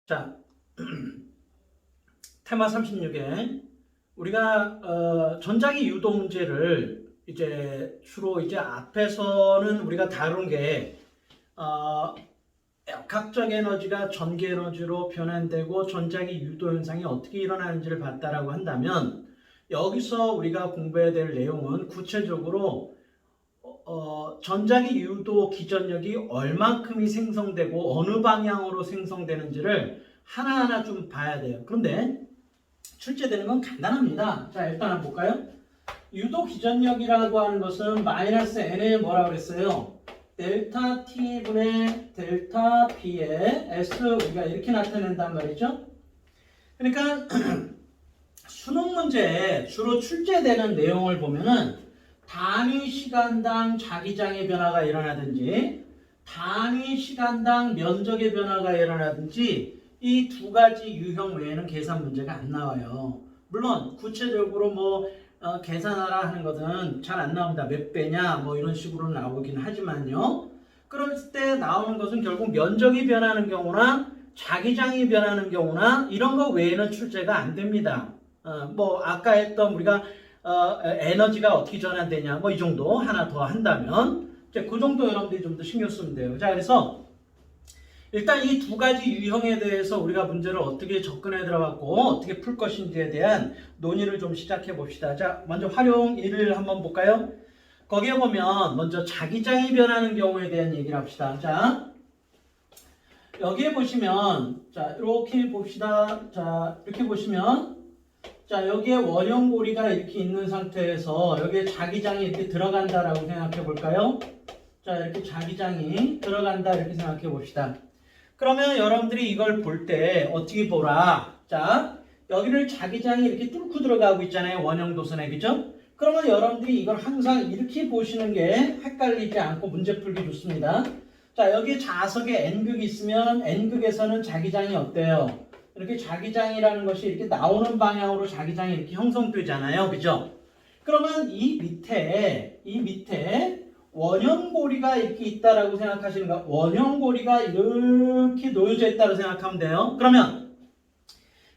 자, 테마 36에 우리가 전자기 유도 문제를 이제 주로 이제 앞에서는 우리가 다룬 게 각적 에너지가 전기 에너지로 변환되고 전자기 유도 현상이 어떻게 일어나는지를 봤다라고 한다면, 여기서 우리가 공부해야 될 내용은 구체적으로 전자기 유도 기전력이 얼만큼이 생성되고 어느 방향으로 생성되는지를 하나하나 좀 봐야 돼요. 그런데 출제되는 건 간단합니다. 자, 일단 한번 볼까요? 유도 기전력이라고 하는 것은 마이너스 n에 뭐라고 그랬어요? 델타 t분의 델타 b의 s, 우리가 이렇게 나타낸단 말이죠. 그러니까 수능 문제에 주로 출제되는 내용을 보면은 단위 시간당 자기장의 변화가 일어나든지 단위 시간당 면적의 변화가 일어나든지 이 두 가지 유형 외에는 계산 문제가 안 나와요. 물론 구체적으로 뭐 계산하라 하는 것은 잘 안 나옵니다. 몇 배냐 뭐 이런 식으로 나오긴 하지만요. 그럴 때 나오는 것은 결국 면적이 변하는 경우나 자기장이 변하는 경우나 이런 거 외에는 출제가 안 됩니다. 뭐 아까 했던 우리가 에너지가 어떻게 전환되냐 뭐 이 정도 하나 더 한다면 이제 그 정도 여러분들이 좀 더 신경 쓰면 돼요. 자, 그래서 일단 이 두 가지 유형에 대해서 우리가 문제를 어떻게 접근해 들어갔고 어떻게 풀 것인지에 대한 논의를 좀 시작해 봅시다. 자, 먼저 활용 1을 한번 볼까요? 거기에 보면 먼저 자기장이 변하는 경우에 대한 얘기를 합시다. 자, 여기에 보시면 자, 이렇게 봅시다. 자, 이렇게 보시면 자, 여기에 원형고리가 이렇게 있는 상태에서 여기에 자기장이 이렇게 들어간다라고 생각해 볼까요? 자, 이렇게 자기장이 들어간다 이렇게 생각해 봅시다. 그러면 여러분들이 이걸 볼 때 어떻게 보라? 자, 여기를 자기장이 이렇게 뚫고 들어가고 있잖아요. 원형 도선에, 그죠? 그러면 여러분들이 이걸 항상 이렇게 보시는 게 헷갈리지 않고 문제 풀기 좋습니다. 자, 여기 자석에 N극이 있으면 N극에서는 자기장이 어때요? 이렇게 자기장이라는 것이 이렇게 나오는 방향으로 자기장이 이렇게 형성되잖아요. 그죠? 그러면 이 밑에 원형고리가 이렇게 있다라고 생각하시는 거, 원형고리가 이렇게 놓여져 있다고 생각하면 돼요. 그러면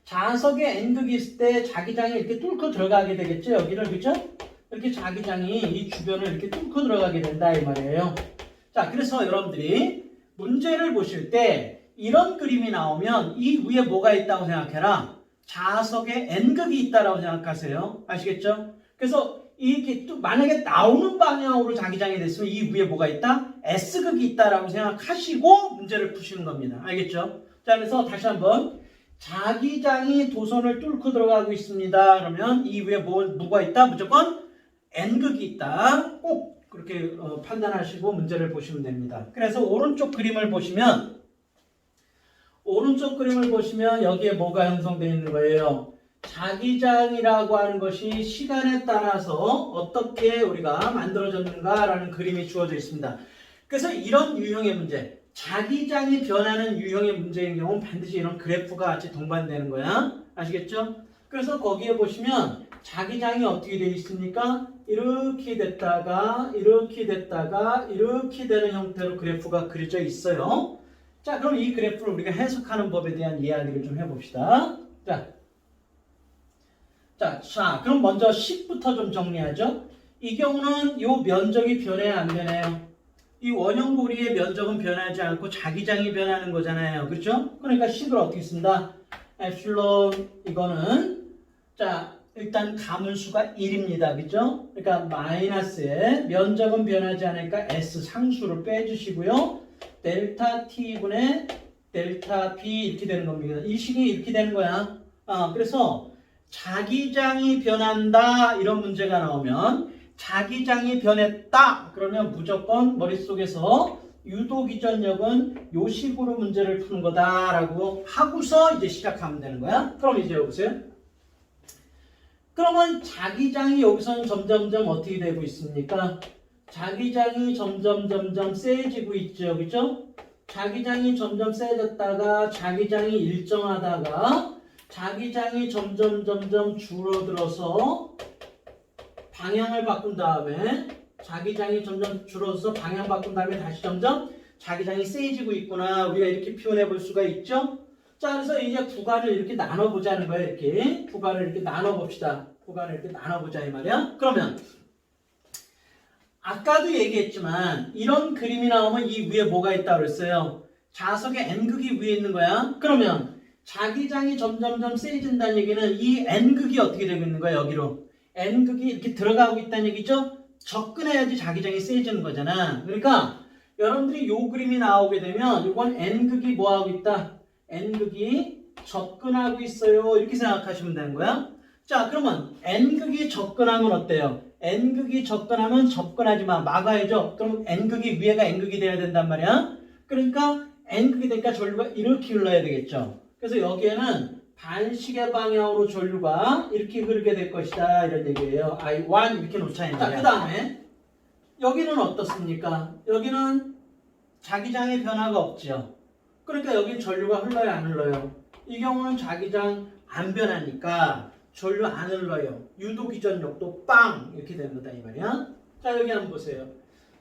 자석에 N극이 있을 때 자기장이 이렇게 뚫고 들어가게 되겠죠. 여기를, 그죠? 이렇게 자기장이 이 주변을 이렇게 뚫고 들어가게 된다 이 말이에요. 자, 그래서 여러분들이 문제를 보실 때 이런 그림이 나오면 이 위에 뭐가 있다고 생각해라. 자석에 N극이 있다라고 생각하세요. 아시겠죠? 그래서 이렇게 또 만약에 나오는 방향으로 자기장이 됐으면 이 위에 뭐가 있다? S극이 있다라고 생각하시고 문제를 푸시는 겁니다. 알겠죠? 자, 그래서 다시 한번 자기장이 도선을 뚫고 들어가고 있습니다. 그러면 이 위에 뭐가 있다? 무조건 N극이 있다. 꼭 그렇게 판단하시고 문제를 보시면 됩니다. 그래서 오른쪽 그림을 보시면 여기에 뭐가 형성되어 있는 거예요? 자기장이라고 하는 것이 시간에 따라서 어떻게 우리가 만들어졌는가라는 그림이 주어져 있습니다. 그래서 이런 유형의 문제, 자기장이 변하는 유형의 문제인 경우는 반드시 이런 그래프가 같이 동반되는 거야. 아시겠죠? 그래서 거기에 보시면 자기장이 어떻게 되어 있습니까? 이렇게 됐다가 이렇게 됐다가 이렇게 되는 형태로 그래프가 그려져 있어요. 자, 그럼 이 그래프를 우리가 해석하는 법에 대한 이야기를 좀 해봅시다. 자, 그럼 먼저 10부터 좀 정리하죠. 이 경우는 이 면적이 변해야 안 변해요? 이 원형고리의 면적은 변하지 않고 자기장이 변하는 거잖아요. 그렇죠? 그러니까 10을 어떻게 쓴다? 에플론 이거는 자, 일단 가물수가 1입니다. 그죠? 그러니까 마이너스에 면적은 변하지 않으니까 S 상수를 빼주시고요. 델타 t분의 델타 b 이렇게 되는 겁니다. 이 식이 이렇게 되는 거야. 그래서 자기장이 변한다 이런 문제가 나오면 자기장이 변했다 그러면 무조건 머릿속에서 유도기전력은 요 식으로 문제를 푸는 거다라고 하고서 이제 시작하면 되는 거야. 그럼 이제 여보세요. 그러면 자기장이 여기서는 점점점 어떻게 되고 있습니까? 자기장이 점점 세지고 있죠. 그죠? 자기장이 점점 세졌다가 자기장이 일정하다가 자기장이 점점 줄어들어서 방향을 바꾼 다음에 자기장이 점점 줄어들어서 방향 바꾼 다음에 다시 점점 자기장이 세지고 있구나. 우리가 이렇게 표현해 볼 수가 있죠. 자, 그래서 이제 구간을 이렇게 나눠보자는 거예요. 이렇게 구간을 이렇게 나눠봅시다. 구간을 이렇게 나눠보자 이 말이야. 그러면 아까도 얘기했지만 이런 그림이 나오면 이 위에 뭐가 있다고 그랬어요? 자석의 n극이 위에 있는 거야. 그러면 자기장이 점점점 세진다는 얘기는 이 n극이 어떻게 되고 있는 거야? 여기로 n극이 이렇게 들어가고 있다는 얘기죠? 접근해야지 자기장이 세지는 거잖아. 그러니까 여러분들이 요 그림이 나오게 되면 이건 n극이 뭐하고 있다? n극이 접근하고 있어요. 이렇게 생각하시면 되는 거야. 자, 그러면 n극이 접근하면 어때요? n극이 접근하면 접근하지 마. 막아야죠. 그럼 n극이 위에가 n극이 돼야 된단 말이야. 그러니까 n극이 되니까 전류가 이렇게 흘러야 되겠죠. 그래서 여기에는 반시계 방향으로 전류가 이렇게 흐르게 될 것이다. 이런 얘기예요. I1 이렇게 놓자. 자, 그 다음에 여기는 어떻습니까? 여기는 자기장의 변화가 없죠. 그러니까 여기 전류가 흘러요, 안 흘러요? 이 경우는 자기장 안 변하니까 전류 안 흘러요. 유도 기전력도 빵 이렇게 되는 거다 이 말이야. 자, 여기 한번 보세요.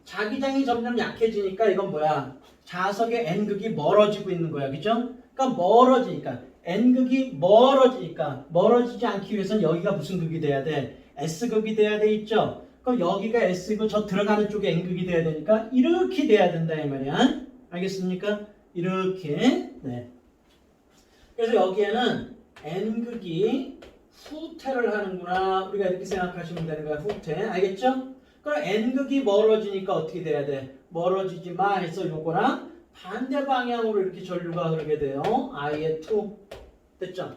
자기장이 점점 약해지니까 이건 뭐야? 자석의 n극이 멀어지고 있는 거야, 그죠? 그러니까 멀어지니까 n극이 멀어지지 않기 위해서는 여기가 무슨 극이 돼야 돼? s극이 돼야 돼 있죠? 그럼 여기가 s고 저 들어가는 쪽에 n극이 돼야 되니까 이렇게 돼야 된다 이 말이야. 알겠습니까? 이렇게. 네. 그래서 여기에는 n극이 후퇴를 하는구나. 우리가 이렇게 생각하시면 되는 거야. 후퇴. 알겠죠? 그럼 n극이 멀어지니까 어떻게 돼야 돼? 멀어지지 마 해서 요거랑 반대 방향으로 이렇게 전류가 흐르게 돼요. I의 2. 됐죠?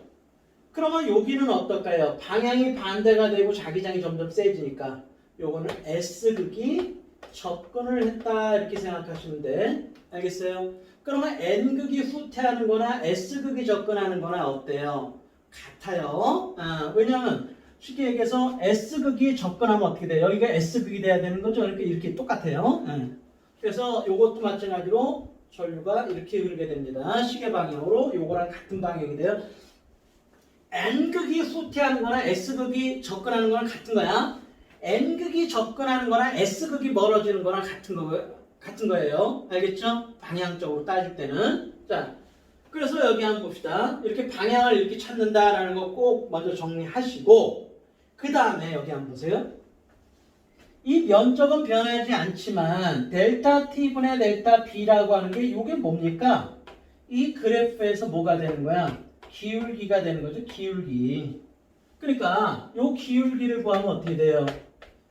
그러면 여기는 어떨까요? 방향이 반대가 되고 자기장이 점점 세지니까 요거는 S극이 접근을 했다 이렇게 생각하시면 돼. 알겠어요? 그러면 N극이 후퇴하는 거나 S극이 접근하는 거나 어때요? 같아요. 왜냐하면 쉽게 얘기해서 S극이 접근하면 어떻게 돼요? 여기가 S극이 돼야 되는 거죠. 이렇게 똑같아요. 그래서 요것도 마찬가지로 전류가 이렇게 흐르게 됩니다. 시계 방향으로 요거랑 같은 방향이 돼요. N극이 후퇴하는 거나 S극이 접근하는 거랑 같은 거야. N극이 접근하는 거나 S극이 멀어지는 거랑 같은 거예요. 알겠죠? 방향적으로 따질 때는. 자, 그래서 여기 한번 봅시다. 이렇게 방향을 이렇게 찾는다라는 거 꼭 먼저 정리하시고 그 다음에 여기 한번 보세요. 이 면적은 변하지 않지만 델타 T분의 델타 B라고 하는 게 이게 뭡니까? 이 그래프에서 뭐가 되는 거야? 기울기가 되는 거죠. 기울기. 그러니까 이 기울기를 구하면 어떻게 돼요?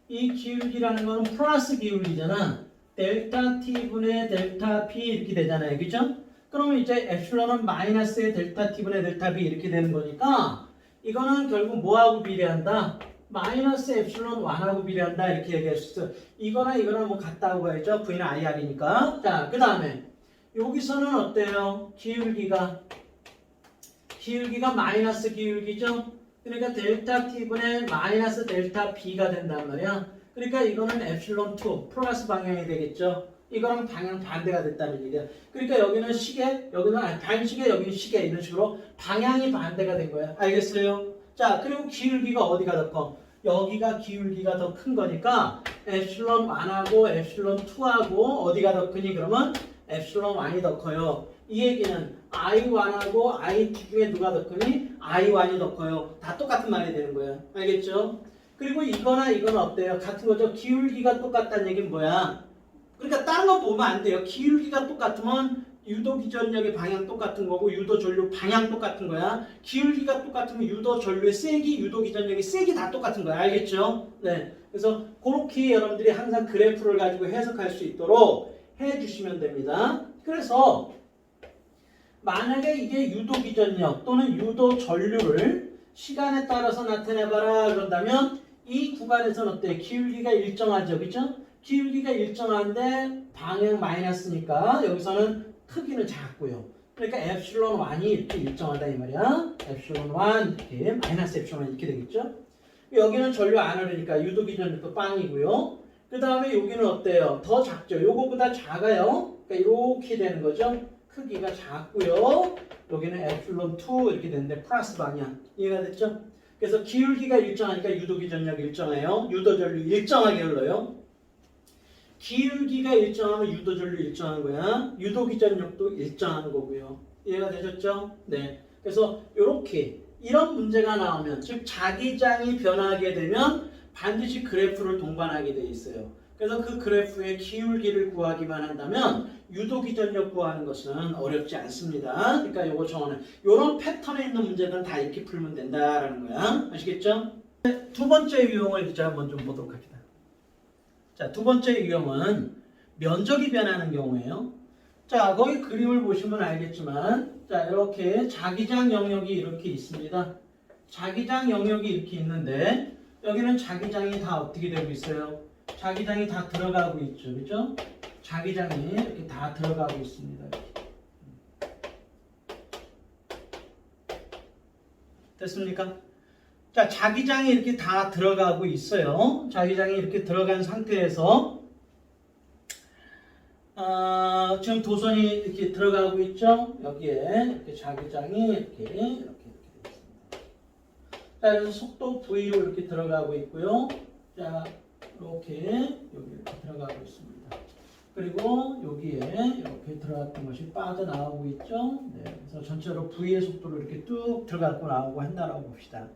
이 기울기라는 거는 플러스 기울기잖아. 델타 T분의 델타 B 이렇게 되잖아요. 그죠? 그러면 이제 엡실론은 마이너스의 델타 T분의 델타 B 이렇게 되는 거니까 이거는 결국 뭐하고 비례한다? 마이너스 엡실론 1하고 비례한다 이렇게 얘기할 수 있어요. 이거나 뭐 같다고 봐야죠. V는 IR이니까. 자, 그 다음에 여기서는 어때요? 기울기가 마이너스 기울기죠. 그러니까 델타 T분의 마이너스 델타 B가 된단 말이야. 그러니까 이거는 엡실론 2 플러스 방향이 되겠죠. 이거랑 방향 반대가 됐다는 얘기야. 그러니까 여기는 시계, 여기는 반시계, 여기는 시계 이런 식으로 방향이 반대가 된 거야. 알겠어요? 자, 그리고 기울기가 어디가 더 커? 여기가 기울기가 더 큰 거니까 엡실론 1하고 엡실론 2하고 어디가 더 크니? 그러면 엡실론 1이 더 커요. 이 얘기는 I1하고 I2 중에 누가 더 크니? I1이 더 커요. 다 똑같은 말이 되는 거예요. 알겠죠? 그리고 이거나 어때요? 같은 거죠. 기울기가 똑같다는 얘기는 뭐야? 그러니까 다른 거 보면 안 돼요. 기울기가 똑같으면 유도 기전력의 방향 똑같은 거고 유도 전류 방향 똑같은 거야. 기울기가 똑같으면 유도 전류의 세기, 유도 기전력의 세기 다 똑같은 거야. 알겠죠? 네. 그래서 그렇게 여러분들이 항상 그래프를 가지고 해석할 수 있도록 해주시면 됩니다. 그래서 만약에 이게 유도 기전력 또는 유도 전류를 시간에 따라서 나타내봐라 그런다면 이 구간에서는 어때요? 기울기가 일정하죠. 그죠? 기울기가 일정한데 방향 마이너스니까 여기서는 크기는 작고요. 그러니까 엡실론 1이 이렇게 일정하다 이 말이야. 엡실론 1 이렇게 마이너스 엡실론 1 이렇게 되겠죠. 여기는 전류 안 흐르니까 유도 기전력도 빵이고요. 그 다음에 여기는 어때요? 더 작죠. 요거보다 작아요. 그러니까 이렇게 되는 거죠. 크기가 작고요. 여기는 엡실론 2 이렇게 되는데 플러스 방향. 이해가 됐죠? 그래서 기울기가 일정하니까 유도 기전력이 일정해요. 유도 전류 일정하게 흘러요. 기울기가 일정하면 유도 전류 일정한 거야. 유도 기전력도 일정한 거고요. 이해가 되셨죠? 네. 그래서 이렇게 이런 문제가 나오면 즉 자기장이 변하게 되면 반드시 그래프를 동반하게 돼 있어요. 그래서 그 그래프의 기울기를 구하기만 한다면 유도기전력 구하는 것은 어렵지 않습니다. 그러니까 요거 정하는 이런 패턴에 있는 문제들은 다 이렇게 풀면 된다라는 거야. 아시겠죠? 두 번째 유형을 이제 한번 좀 보도록 합니다. 자, 두 번째 유형은 면적이 변하는 경우예요. 자, 거기 그림을 보시면 알겠지만 자, 이렇게 자기장 영역이 이렇게 있습니다. 자기장 영역이 이렇게 있는데 여기는 자기장이 다 어떻게 되고 있어요? 자기장이 다 들어가고 있죠. 그죠? 자기장이 이렇게 다 들어가고 있습니다. 됐습니까? 자, 자기장이 이렇게 다 들어가고 있어요. 자기장이 이렇게 들어간 상태에서 지금 도선이 이렇게 들어가고 있죠. 여기에 이렇게 자기장이 이렇게 되어 있습니다. 자, 그래서 속도 V로 이렇게 들어가고 있고요. 자, 이렇게 여기 이렇게 들어가고 있습니다. 그리고 여기에 이렇게 들어갔던 것이 빠져나오고 있죠. 네, 그래서 전체로 V의 속도로 이렇게 뚝 들어가고 나오고 한다라고 봅시다.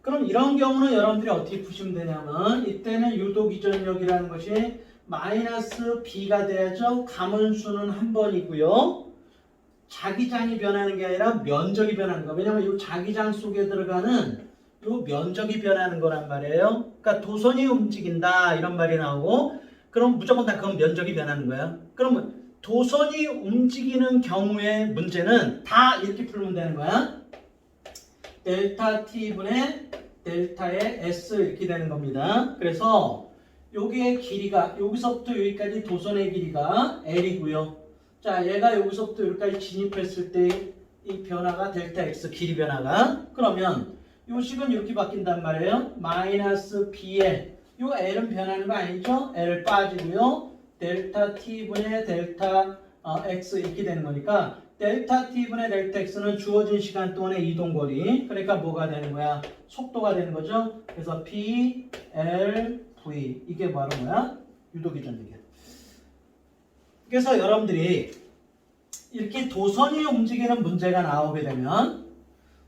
그럼 이런 경우는 여러분들이 어떻게 푸시면 되냐면 이때는 유도기전력이라는 것이 마이너스 B가 돼야죠. 가문수는 한 번이고요. 자기장이 변하는 게 아니라 면적이 변하는 거. 왜냐하면 이 자기장 속에 들어가는 이 면적이 변하는 거란 말이에요. 그러니까 도선이 움직인다 이런 말이 나오고 그럼 무조건 다 그건 면적이 변하는 거야. 그러면 도선이 움직이는 경우의 문제는 다 이렇게 풀면 되는 거야. 델타 T분의 델타의 S 이렇게 되는 겁니다. 그래서 여기의 길이가 여기서부터 여기까지 도선의 길이가 L이고요. 자, 얘가 여기서부터 여기까지 진입했을 때 이 변화가 델타 X 길이 변화가 그러면 요 식은 이렇게 바뀐단 말이에요. 마이너스 BL 요 L은 변하는 거 아니죠? L 빠지고요. 델타 T분의 델타 X 이렇게 되는 거니까 델타 T분의 델타 X는 주어진 시간 동안의 이동거리 그러니까 뭐가 되는 거야? 속도가 되는 거죠. 그래서 P, L, V 이게 바로 뭐야? 유도기전력이야. 그래서 여러분들이 이렇게 도선이 움직이는 문제가 나오게 되면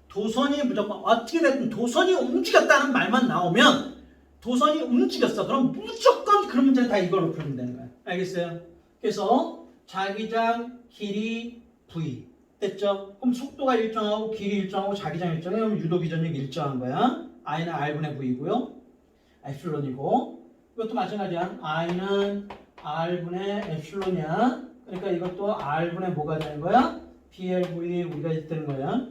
도선이 무조건 어떻게 됐든 도선이 움직였다는 말만 나오면 도선이 움직였어. 그럼 무조건 그런 문제는 다 이걸로 풀면 되는 거야. 알겠어요? 그래서 자기장, 길이, V 됐죠? 그럼 속도가 일정하고 길이 일정하고 자기장 일정해. 그럼 유도기전력 일정한 거야. I는 R분의 V고요. 에플론이고 이것도 마찬가지야. I는 R분의 에플론이야. 그러니까 이것도 R분의 뭐가 되는 거야? PLV 우리가 되는 거야.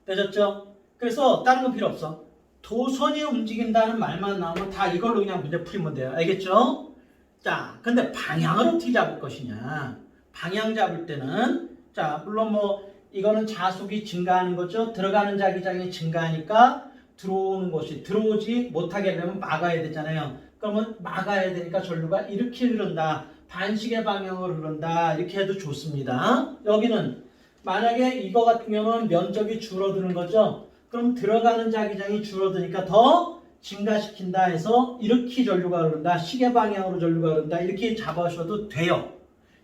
되셨죠? 그래서 다른 거 필요 없어. 도선이 움직인다는 말만 나오면 다 이걸로 그냥 문제 풀면 돼요. 알겠죠? 자, 근데 방향을 어떻게 잡을 것이냐? 방향 잡을 때는 자, 물론 뭐 이거는 자속이 증가하는 거죠. 들어가는 자기장이 증가하니까 들어오는 것이 들어오지 못하게 되면 막아야 되잖아요. 그러면 막아야 되니까 전류가 이렇게 흐른다. 반시계 방향으로 흐른다. 이렇게 해도 좋습니다. 여기는 만약에 이거 같은 경우는 면적이 줄어드는 거죠. 그럼 들어가는 자기장이 줄어드니까 더 증가시킨다 해서 이렇게 전류가 흐른다. 시계 방향으로 전류가 흐른다. 이렇게 잡아주셔도 돼요.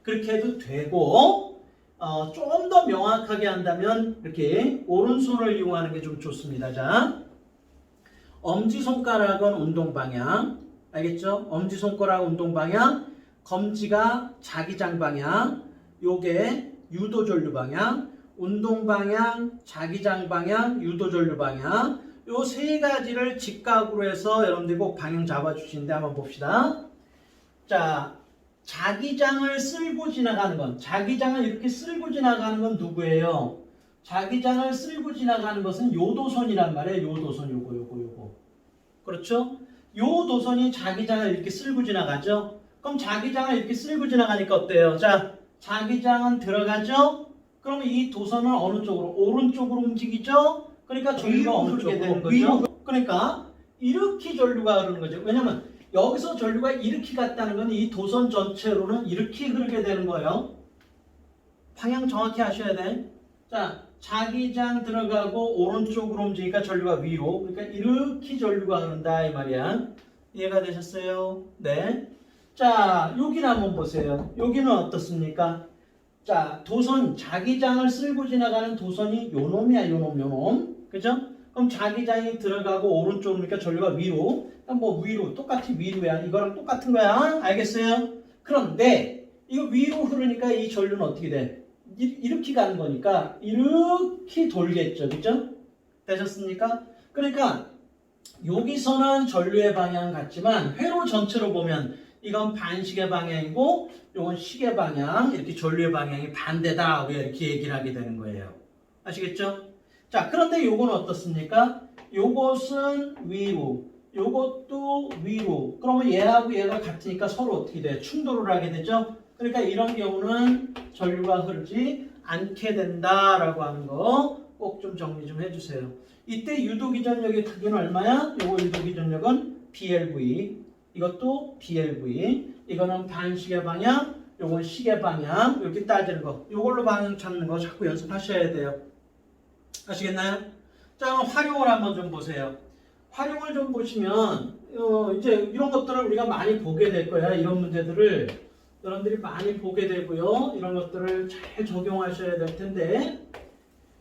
그렇게 해도 되고 좀 더 명확하게 한다면 이렇게 오른손을 이용하는 게 좀 좋습니다. 자, 엄지손가락은 운동방향 알겠죠? 엄지손가락 운동방향 검지가 자기장 방향 요게 유도전류 방향 운동방향 자기장 방향 유도전류 방향 요 세 가지를 직각으로 해서 여러분들이 꼭 방향 잡아주시는데 한번 봅시다. 자, 자기장을 쓸고 지나가는 건 자기장을 이렇게 쓸고 지나가는 건 누구예요? 자기장을 쓸고 지나가는 것은 요도선이란 말이에요. 요도선 요거 그렇죠? 요도선이 자기장을 이렇게 쓸고 지나가죠. 그럼 자기장을 이렇게 쓸고 지나가니까 어때요? 자, 자기장은 들어가죠? 그럼 이 도선은 어느 쪽으로? 오른쪽으로 움직이죠? 그러니까 전류가 어느 쪽으로 되는 거죠? 그러니까 이렇게 전류가 흐르는 거죠. 왜냐면 여기서 전류가 이렇게 갔다는 건 이 도선 전체로는 이렇게 흐르게 되는 거예요. 방향 정확히 하셔야 돼. 자, 자기장 들어가고 오른쪽으로 움직이니까 전류가 위로. 그러니까 이렇게 전류가 흐른다 이 말이야. 이해가 되셨어요? 네. 자, 여기는 한번 보세요. 여기는 어떻습니까? 자, 도선, 자기장을 쓸고 지나가는 도선이 요놈이야, 요놈. 그죠? 그럼 자기장이 들어가고 오른쪽으로 그러니까 전류가 위로. 그럼 뭐 위로, 똑같이 위로야. 이거랑 똑같은 거야. 알겠어요? 그런데 이거 위로 흐르니까 이 전류는 어떻게 돼? 이렇게 가는 거니까 이렇게 돌겠죠. 그죠? 되셨습니까? 그러니까 여기서는 전류의 방향 같지만 회로 전체로 보면 이건 반시계 방향이고 이건 시계 방향, 이렇게 전류의 방향이 반대다. 우리가 이렇게 얘기를 하게 되는 거예요. 아시겠죠? 자, 그런데 요건 어떻습니까? 요것은 위로, 요것도 위로. 그러면 얘하고 얘가 같으니까 서로 어떻게 돼? 충돌을 하게 되죠? 그러니까 이런 경우는 전류가 흐르지 않게 된다라고 하는 거 꼭 좀 정리 좀 해주세요. 이때 유도기전력의 크기는 얼마야? 요거 유도기전력은 BLV, 이것도 BLV, 이거는 반시계 방향, 요건 시계 방향, 이렇게 따지는 거. 요걸로 방향 찾는 거 자꾸 연습하셔야 돼요. 아시겠나요? 자, 활용을 한번 좀 보세요. 활용을 좀 보시면 이제 이런 것들을 우리가 많이 보게 될 거야. 이런 문제들을 여러분들이 많이 보게 되고요. 이런 것들을 잘 적용하셔야 될 텐데,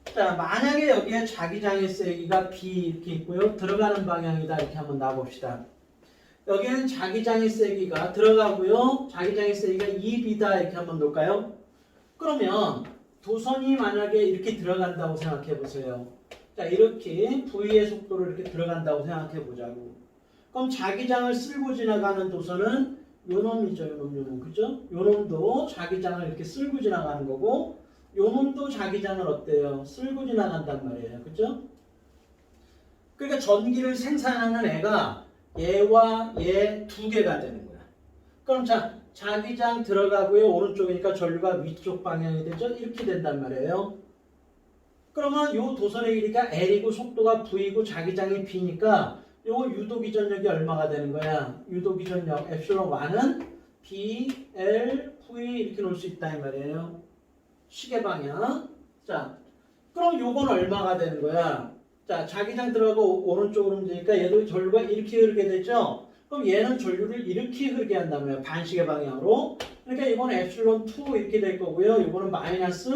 자, 만약에 여기에 자기장의 세기가 B 이렇게 있고요. 들어가는 방향이다 이렇게 한번 놔봅시다. 여기는 자기장의 세기가 들어가고요. 자기장의 세기가 2B다 이렇게 한번 놓을까요? 그러면 도선이 만약에 이렇게 들어간다고 생각해 보세요. 자, 이렇게 V의 속도로 이렇게 들어간다고 생각해 보자고. 그럼 자기장을 쓸고 지나가는 도선은 요놈이죠, 요놈. 그죠? 요놈도 자기장을 이렇게 쓸고 지나가는 거고, 요놈도 자기장을 어때요? 쓸고 지나간단 말이에요. 그죠? 그러니까 전기를 생산하는 애가 얘와 얘 두 개가 되는 거야. 그럼 자, 자기장 들어가고요. 오른쪽이니까 전류가 위쪽 방향이 되죠? 이렇게 된단 말이에요. 그러면 요 도선의 길이가 L이고 속도가 V이고 자기장이 B니까 요거 유도기전력이 얼마가 되는 거야? 유도기전력 엡실론 1은 B, L, V 이렇게 놓을 수 있다 이 말이에요. 시계 방향. 자, 그럼 요건 얼마가 되는 거야? 자, 자기장 들어가고 오른쪽으로 움직이니까 얘도 전류가 이렇게 흐르게 되죠? 그럼 얘는 전류를 이렇게 흐르게 한다면 반시계 방향으로. 그러니까 이건 엡실론 2 이렇게 될 거고요. 이거는 마이너스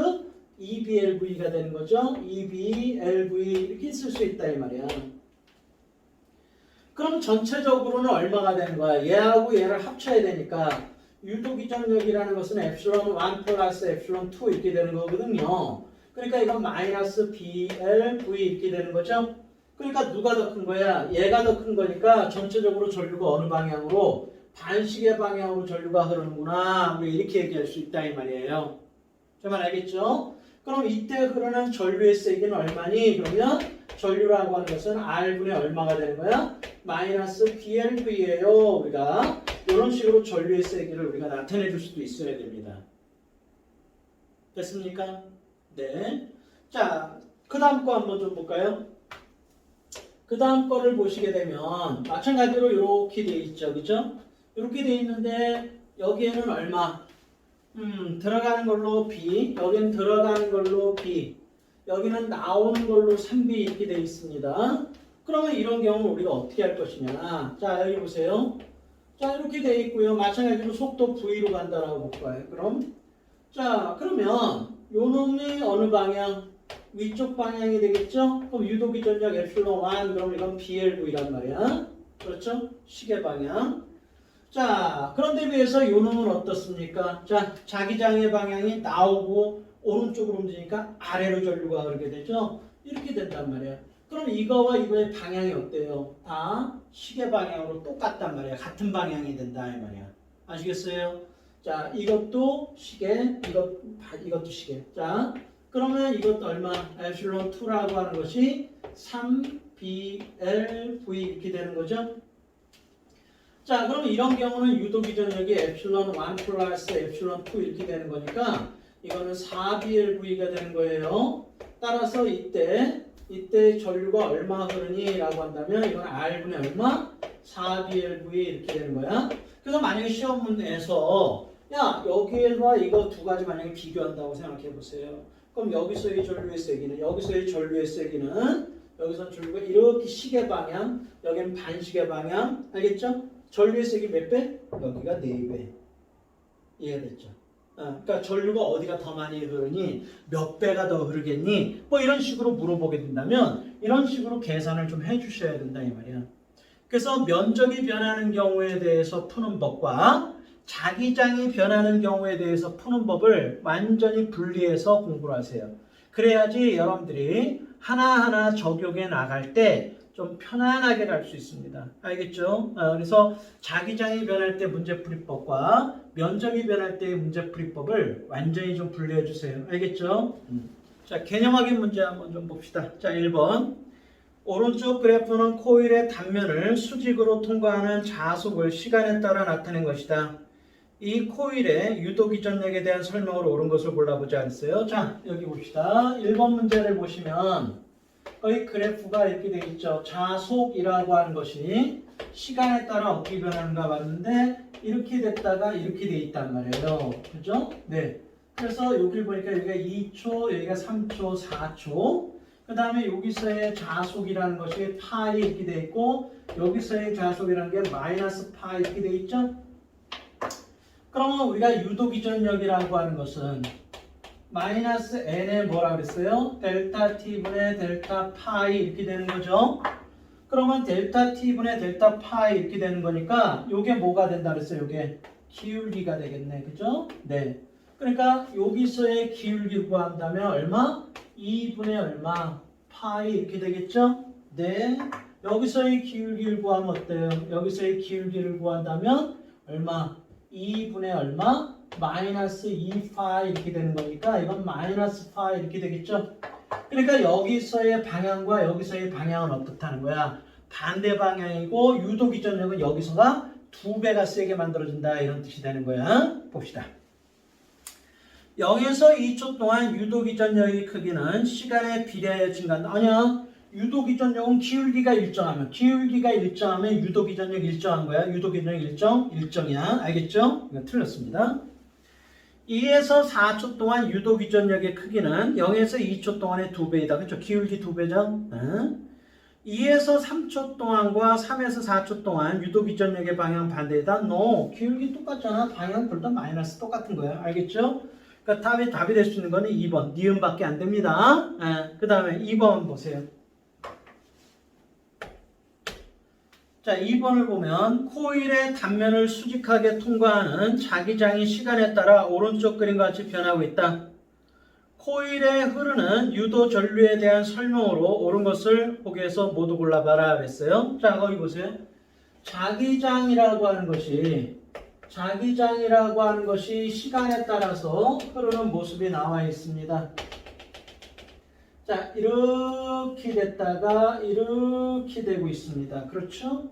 EBLV가 되는 거죠. EBLV 이렇게 쓸 수 있다 이 말이야. 그럼 전체적으로는 얼마가 되는 거야? 얘하고 얘를 합쳐야 되니까 유도기전력이라는 것은 엡실론 1 플러스 엡실론 2 이렇게 되는 거거든요. 그러니까 이건 마이너스 BLV 이렇게 되는 거죠. 그러니까 누가 더 큰 거야? 얘가 더 큰 거니까 전체적으로 전류가 어느 방향으로? 반시계 방향으로 전류가 흐르는구나. 우리 이렇게 얘기할 수 있다 이 말이에요. 제 말 알겠죠? 그럼 이때 흐르는 전류의 세기는 얼마니? 그러면 전류라고 하는 것은 R분의 얼마가 되는 거야? 마이너스 BLV예요. 우리가 이런 식으로 전류의 세기를 우리가 나타내 줄 수도 있어야 됩니다. 됐습니까? 네. 자, 그 다음 거 한번 좀 볼까요? 그 다음 거를 보시게 되면 마찬가지로 이렇게 돼 있죠. 그죠? 이렇게 돼 있는데 여기에는 얼마? 들어가는 걸로 B, 여기는 들어가는 걸로 B, 여기는 나오는 걸로 3B 이렇게 돼 있습니다. 그러면 이런 경우 우리가 어떻게 할 것이냐? 자, 여기 보세요. 자, 이렇게 돼 있고요. 마찬가지로 속도 V로 간다라고 볼 거예요. 그럼 자, 그러면 요 놈이 어느 방향? 위쪽 방향이 되겠죠? 그럼 유도기전력 엡실론 1, 그럼 이건 BLV란 말이야. 그렇죠? 시계 방향. 자, 그런데 비해서 요 놈은 어떻습니까? 자, 자기장의 방향이 나오고 오른쪽으로 움직이니까 아래로 전류가 흐르게 되죠? 이렇게 된단 말이야. 그럼 이거와 이거의 방향이 어때요? 다 시계 방향으로 똑같단 말이야. 같은 방향이 된다 이 말이야. 아시겠어요? 자, 이것도 시계, 이것도 시계. 자, 그러면 이것도 얼마? 엡실론 2라고 하는 것이 3BLV 이렇게 되는 거죠? 자, 그럼 이런 경우는 유도기전력이 엡실론 1 플러스 엡실론 2 이렇게 되는 거니까 이거는 4BLV가 되는 거예요. 따라서 이때 전류가 얼마 흐르니? 라고 한다면 이건 R분의 얼마? 4BLV 이렇게 되는 거야. 그래서 만약에 시험 문제에서 야, 여기에서 이거 두 가지 만약에 비교한다고 생각해 보세요. 그럼 여기서의 전류의 세기는, 여기서의 전류의 세기는, 여기서는 전류가 이렇게 시계 방향, 여기는 반시계 방향, 알겠죠? 전류의 세기 몇 배? 여기가 4배. 이해됐죠? 그러니까 전류가 어디가 더 많이 흐르니 몇 배가 더 흐르겠니? 뭐 이런 식으로 물어보게 된다면 이런 식으로 계산을 좀 해주셔야 된다 이 말이야. 그래서 면적이 변하는 경우에 대해서 푸는 법과 자기장이 변하는 경우에 대해서 푸는 법을 완전히 분리해서 공부를 하세요. 그래야지 여러분들이 하나하나 적용해 나갈 때 좀 편안하게 갈 수 있습니다. 알겠죠? 그래서 자기장이 변할 때 문제풀이법과 면적이 변할 때의 문제풀이법을 완전히 좀 분리해 주세요. 알겠죠? 자, 개념학인 문제 한번 좀 봅시다. 자, 1번. 오른쪽 그래프는 코일의 단면을 수직으로 통과하는 자속을 시간에 따라 나타낸 것이다. 이 코일의 유도기전력에 대한 설명으로 옳은 것을 골라보지 않았어요. 자, 여기 봅시다. 1번 문제를 보시면 거의 그래프가 이렇게 되어 있죠. 자속이라고 하는 것이 시간에 따라 어떻게 변하는가 봤는데 이렇게 됐다가 이렇게 되어 있단 말이에요. 그죠? 네. 그래서 여기를 보니까 여기가 2초, 여기가 3초, 4초. 그 다음에 여기서의 자속이라는 것이 파이 이렇게 되어 있고 여기서의 자속이라는 게 마이너스 파이 이렇게 되어 있죠? 그러면 우리가 유도기전력이라고 하는 것은 마이너스 n에 뭐라 그랬어요? 델타 t분의 델타 파이 이렇게 되는 거죠. 그러면 델타 t분의 델타 파이 이렇게 되는 거니까 요게 뭐가 된다 그랬어요? 요게 기울기가 되겠네. 그죠? 네. 그러니까 여기서의 기울기를 구한다면 얼마? 2분의 얼마? 파이 이렇게 되겠죠? 네. 여기서의 기울기를 구하면 어때요? 여기서의 기울기를 구한다면 얼마? 2분의 얼마? 마이너스 2파이 이렇게 되는 거니까 이건 마이너스 파이 이렇게 되겠죠? 그러니까 여기서의 방향과 여기서의 방향은 어떻다는 거야? 반대 방향이고 유도기전력은 여기서가 2배가 세게 만들어진다 이런 뜻이 되는 거야. 봅시다. 0에서 2초 동안 유도기전력의 크기는 시간에 비례하여 증가한다. 아니야. 유도기전력은 기울기가 일정하면 유도기전력 일정한 거야. 유도기전력 일정이야. 알겠죠? 이거 틀렸습니다. 2에서 4초 동안 유도기전력의 크기는 0에서 2초 동안의 2배이다. 그렇죠? 기울기 2배죠? 2에서 3초 동안과 3에서 4초 동안 유도기전력의 방향 반대이다. No. 기울기 똑같잖아. 방향 둘 다 마이너스 똑같은 거야. 알겠죠? 그러니까 답이 될 수 있는 거는 2번. 니은밖에 안 됩니다. 그 다음에 2번 보세요. 자, 2번을 보면 코일의 단면을 수직하게 통과하는 자기장이 시간에 따라 오른쪽 그림과 같이 변하고 있다. 코일에 흐르는 유도 전류에 대한 설명으로 옳은 것을 보기에서 모두 골라봐라 그랬어요. 자, 거기 보세요. 자기장이라고 하는 것이 시간에 따라서 흐르는 모습이 나와 있습니다. 자, 이렇게 됐다가 이렇게 되고 있습니다. 그렇죠?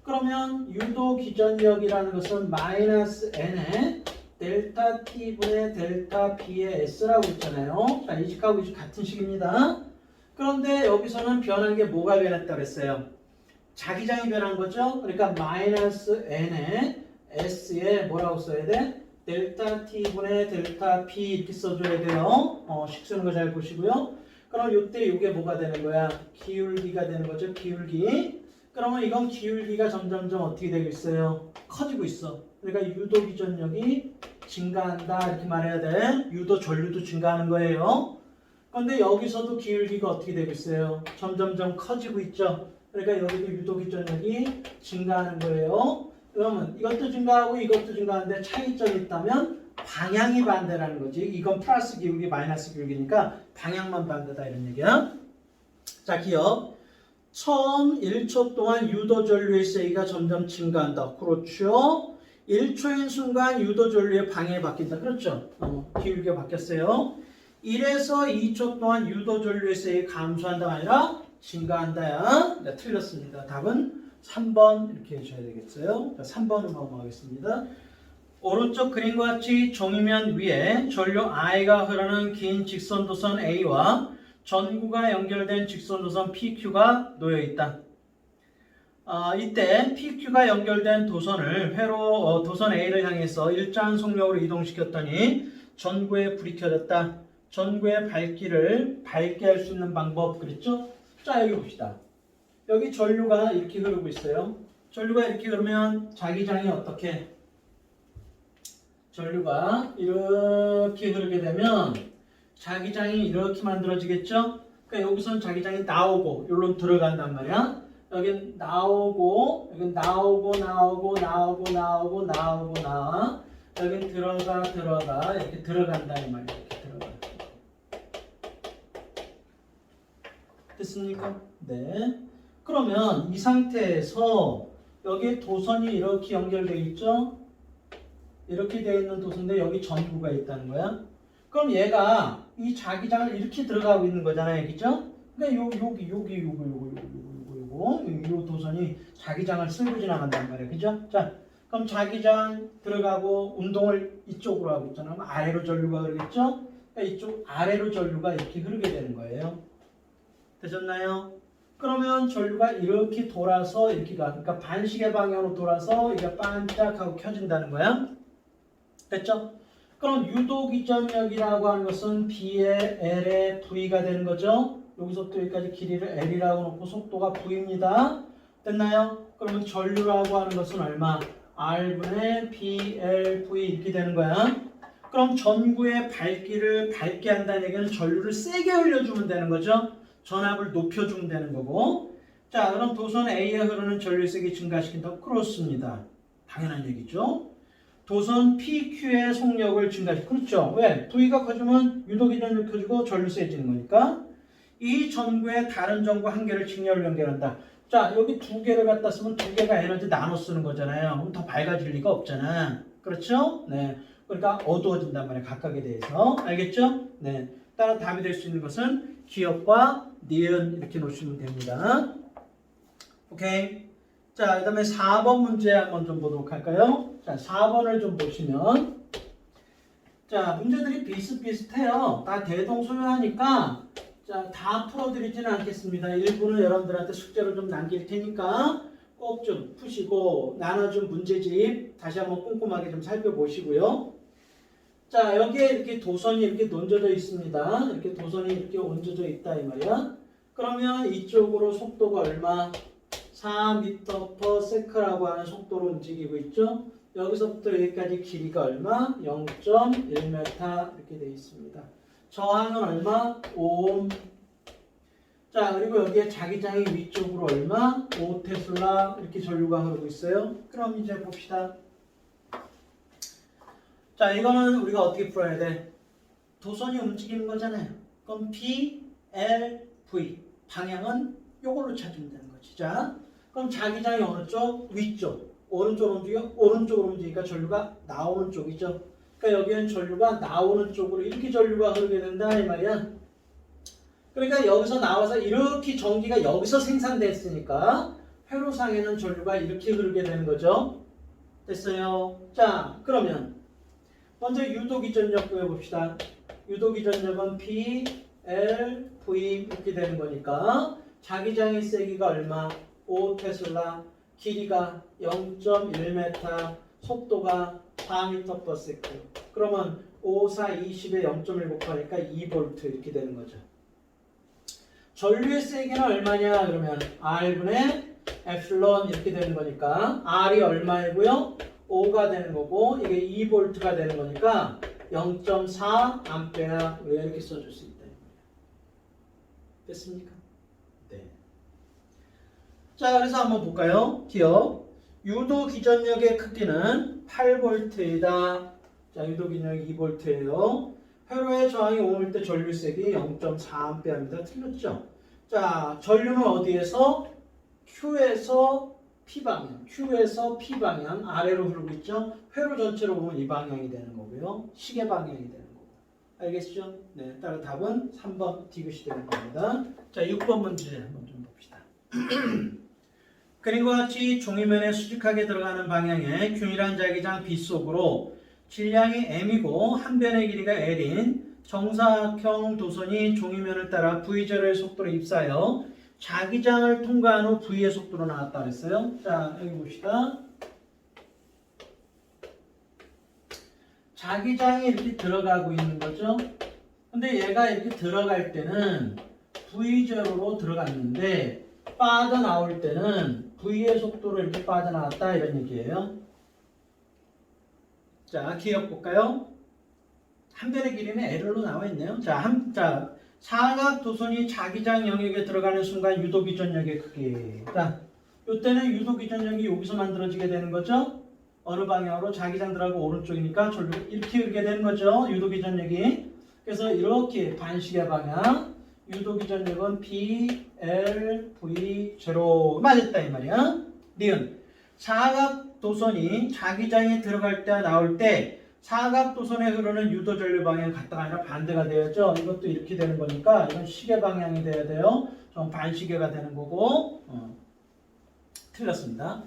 그러면 유도기전력이라는 것은 마이너스 n에 델타 t분의 델타 b의 s라고 있잖아요. 자, 이 식하고 이 식 같은 식입니다. 그런데 여기서는 변한 게 뭐가 변했다고 그랬어요? 자기장이 변한 거죠. 그러니까 마이너스 n에 s에 뭐라고 써야 돼? 델타 t분의 델타 p 이렇게 써줘야 돼요. 식 쓰는 거 잘 보시고요. 그럼 이때 이게 뭐가 되는 거야? 기울기가 되는 거죠. 기울기. 그러면 이건 기울기가 점점점 어떻게 되고 있어요? 커지고 있어. 그러니까 유도기전력이 증가한다 이렇게 말해야 돼. 유도 전류도 증가하는 거예요. 그런데 여기서도 기울기가 어떻게 되고 있어요? 점점점 커지고 있죠. 그러니까 여기도 유도기전력이 증가하는 거예요. 그러면 이것도 증가하고 이것도 증가하는데 차이점이 있다면 방향이 반대라는 거지. 이건 플러스 기울기, 마이너스 기울기니까 방향만 반대다 이런 얘기야. 자, 기억. 처음 1초 동안 유도 전류의 세기가 점점 증가한다. 그렇죠. 1초인 순간 유도 전류의 방향이 바뀐다. 그렇죠. 기울기가 바뀌었어요. 1에서 2초 동안 유도 전류의 세기가 감소한다가 아니라 증가한다야. 네, 틀렸습니다. 답은 3번 이렇게 해주셔야 되겠어요. 3번으로 넘어가겠습니다. 오른쪽 그림과 같이 종이면 위에 전류 I가 흐르는 긴 직선도선 A와 전구가 연결된 직선도선 PQ가 놓여있다. 이때 PQ가 연결된 도선을 회로 도선 A를 향해서 일정한 속력으로 이동시켰더니 전구에 불이 켜졌다. 전구의 밝기를 밝게 할 수 있는 방법 그랬죠? 자, 여기 봅시다. 여기 전류가 이렇게 흐르고 있어요. 전류가 이렇게 흐르면 자기장이 어떻게? 전류가 이렇게 흐르게 되면 자기장이 이렇게 만들어지겠죠? 그러니까 여기선 자기장이 나오고 여기로 들어간단 말이야. 여긴 나오고 여긴 나오고 나와. 여긴 들어가 이렇게 들어간다 이 말이야. 이렇게 들어가. 됐습니까? 네. 그러면 이 상태에서 여기 도선이 이렇게 연결되어 있죠? 이렇게 되어 있는 도선인데 여기 전구가 있다는 거야. 그럼 얘가 이 자기장을 이렇게 들어가고 있는 거잖아요. 그죠? 그러니까 요 도선이 자기장을 쓸고 지나간단 말이에요. 그죠? 자, 그럼 자기장 들어가고 운동을 이쪽으로 하고 있잖아요. 그럼 아래로 전류가 흐르겠죠? 그러니까 이쪽 아래로 전류가 이렇게 흐르게 되는 거예요. 되셨나요? 그러면 전류가 이렇게 돌아서 이렇게 가. 그러니까 반시계 방향으로 돌아서 이게 반짝하고 켜진다는 거야. 됐죠? 그럼 유도기전력이라고 하는 것은 B의 L의 V가 되는 거죠. 여기서부터 여기까지 길이를 L이라고 놓고 속도가 V입니다. 됐나요? 그러면 전류라고 하는 것은 얼마? R분의 BLV 이렇게 되는 거야. 그럼 전구의 밝기를 밝게 한다는 얘기는 전류를 세게 흘려주면 되는 거죠. 전압을 높여주면 되는 거고. 자, 그럼 도선 A에 흐르는 전류의 세기 증가시킨다고? 그렇습니다. 당연한 얘기죠. 도선 PQ의 속력을 증가시키고. 그렇죠. 왜? V가 커지면 유도기전력 커지고 전류 세지는 거니까. 이 전구에 다른 전구 한 개를 직렬로 연결한다. 자, 여기 두 개를 갖다 쓰면 두 개가 에너지 나눠 쓰는 거잖아요. 그럼 더 밝아질 리가 없잖아. 그렇죠? 네. 그러니까 어두워진단 말이에요. 각각에 대해서. 알겠죠? 네. 따라 답이 될 수 있는 것은 기역과 니은 이렇게 놓으시면 됩니다. 오케이. 자, 그 다음에 4번 문제 한번 좀 보도록 할까요? 자, 4번을 좀 보시면 자, 문제들이 비슷비슷해요. 다 대동소요하니까 자, 다 풀어드리지는 않겠습니다. 일부는 여러분들한테 숙제로 좀 남길 테니까 꼭 좀 푸시고 나눠준 문제집 다시 한번 꼼꼼하게 좀 살펴보시고요. 자, 여기에 이렇게 도선이 이렇게 얹어져 있습니다. 이렇게 도선이 이렇게 얹어져 있다 이 말이야. 그러면 이쪽으로 속도가 얼마? 4m/s라고 하는 속도로 움직이고 있죠. 여기서부터 여기까지 길이가 얼마? 0.1m 이렇게 되어 있습니다. 저항은 얼마? 5옴. 자, 그리고 여기에 자기장이 위쪽으로 얼마? 5테슬라 이렇게 전류가 흐르고 있어요. 그럼 이제 봅시다. 자, 이거는 우리가 어떻게 풀어야 돼? 도선이 움직이는 거잖아요. 그럼 B, L, V 방향은 이걸로 찾으면 되는 거지. 자, 그럼 자기장이 어느 쪽? 위쪽. 오른쪽으로 움직여? 오른쪽으로 움직이니까 전류가 나오는 쪽이죠. 그러니까 여기는 전류가 나오는 쪽으로 이렇게 전류가 흐르게 된다 이 말이야. 그러니까 여기서 나와서 이렇게 전기가 여기서 생산됐으니까 회로상에는 전류가 이렇게 흐르게 되는 거죠. 됐어요? 자, 그러면 먼저 유도기전력 구해봅시다. 유도기전력은 P, L, V 이렇게 되는 거니까 자기장의 세기가 얼마? 5테슬라, 길이가 0.1m, 속도가 4m/s. 그러면 5, 4, 20에 0.1 곱하니까 2V 이렇게 되는 거죠. 전류의 세기는 얼마냐? 그러면 R분의 에플론 이렇게 되는 거니까 R이 얼마이고요? 5가 되는 거고 이게 2V가 되는 거니까 0.4A 이렇게 써줄 수 있다. 됐습니까? 네. 자, 그래서 한번 볼까요? 기억. 유도 기전력의 크기는 8V이다. 자, 유도 기전력이 2V예요. 회로의 저항이 5일 때 전류색이 0.4A입니다. 틀렸죠? 자, 전류는 어디에서? Q에서 P방향, Q에서 P방향 아래로 흐르고 있죠? 회로 전체로 보면 이 방향이 되는 거고요. 시계 방향이 되는 거고. 알겠죠? 네, 따라 답은 3번 디귿이 되는 겁니다. 자, 6번 문제 한번 좀 봅시다. 그림과 같이 종이면에 수직하게 들어가는 방향의 균일한 자기장 B 속으로 질량이 M이고 한 변의 길이가 L인 정사각형 도선이 종이면을 따라 V절의 속도로 입사하여 자기장을 통과한 후 V의 속도로 나왔다 그랬어요. 자, 여기 봅시다. 자기장이 이렇게 들어가고 있는 거죠. 근데 얘가 이렇게 들어갈 때는 V제로로 들어갔는데 빠져나올 때는 V의 속도로 이렇게 빠져나왔다 이런 얘기예요. 자, 기억 볼까요? 한 변의 길이는 L로 나와 있네요. 자, 사각 도선이 자기장 영역에 들어가는 순간 유도기전력의 크기. 자, 이때는 유도기전력이 여기서 만들어지게 되는 거죠. 어느 방향으로 자기장 들어가고 오른쪽이니까 절로 이렇게 흐르게 되는 거죠. 유도기전력이. 그래서 이렇게 반시계 방향. 유도기전력은 B, L, V, 제로 맞았다 이 말이야. 니은. 사각 도선이 자기장에 들어갈 때 나올 때 사각 도선에 흐르는 유도 전류 방향 같다가 아니라 반대가 되어야죠. 이것도 이렇게 되는 거니까 이건 시계 방향이 돼야 돼요. 좀 반시계가 되는 거고. 틀렸습니다.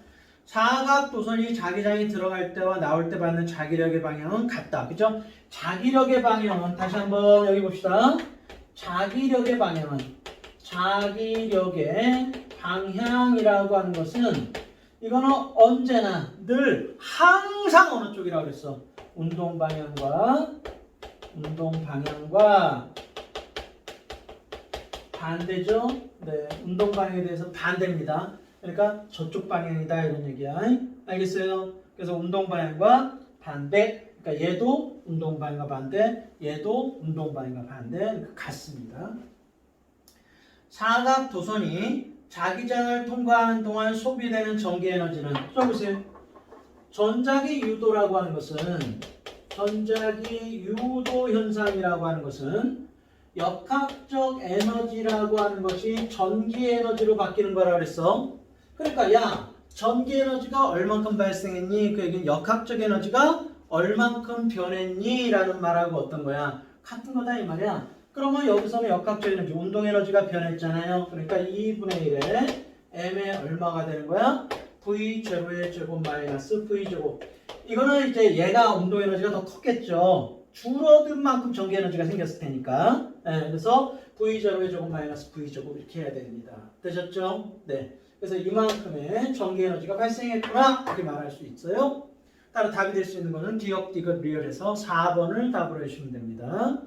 사각 도선이 자기장에 들어갈 때와 나올 때 받는 자기력의 방향은 같다. 그죠? 자기력의 방향은 다시 한번 여기 봅시다. 자기력의 방향이라고 하는 것은 이거는 언제나 늘 항상 어느 쪽이라고 그랬어? 운동 방향과 반대죠? 네, 운동 방향에 대해서 반대입니다. 그러니까 저쪽 방향이다 이런 얘기야. 알겠어요? 그래서 운동 방향과 반대. 그러니까 얘도 운동 방향과 반대, 얘도 운동 방향과 반대 같습니다. 사각 도선이 자기장을 통과하는 동안 소비되는 전기 에너지는 써보세요. 전자기 유도라고 하는 것은 전자기 유도 현상이라고 하는 것은 역학적 에너지라고 하는 것이 전기 에너지로 바뀌는 거라 그랬어. 그러니까 야 전기 에너지가 얼만큼 발생했니? 그 얘기는 역학적 에너지가 얼만큼 변했니? 라는 말하고 어떤 거야? 같은 거다 이 말이야. 그러면 여기서는 역학적 에너지, 운동 에너지가 변했잖아요. 그러니까 2분의 1에 m의 얼마가 되는 거야? v 제로의 제곱 마이너스 v 제곱. 이거는 이제 얘가 운동 에너지가 더 컸겠죠. 줄어든 만큼 전기 에너지가 생겼을 테니까. 네, 그래서 v 제로의 제곱 마이너스 v 제곱 이렇게 해야 됩니다. 되셨죠? 네. 그래서 이만큼의 전기 에너지가 발생했구나 이렇게 말할 수 있어요. 따라 답이 될 수 있는 거는 디귿 리얼에서 4번을 답으로 해주시면 됩니다.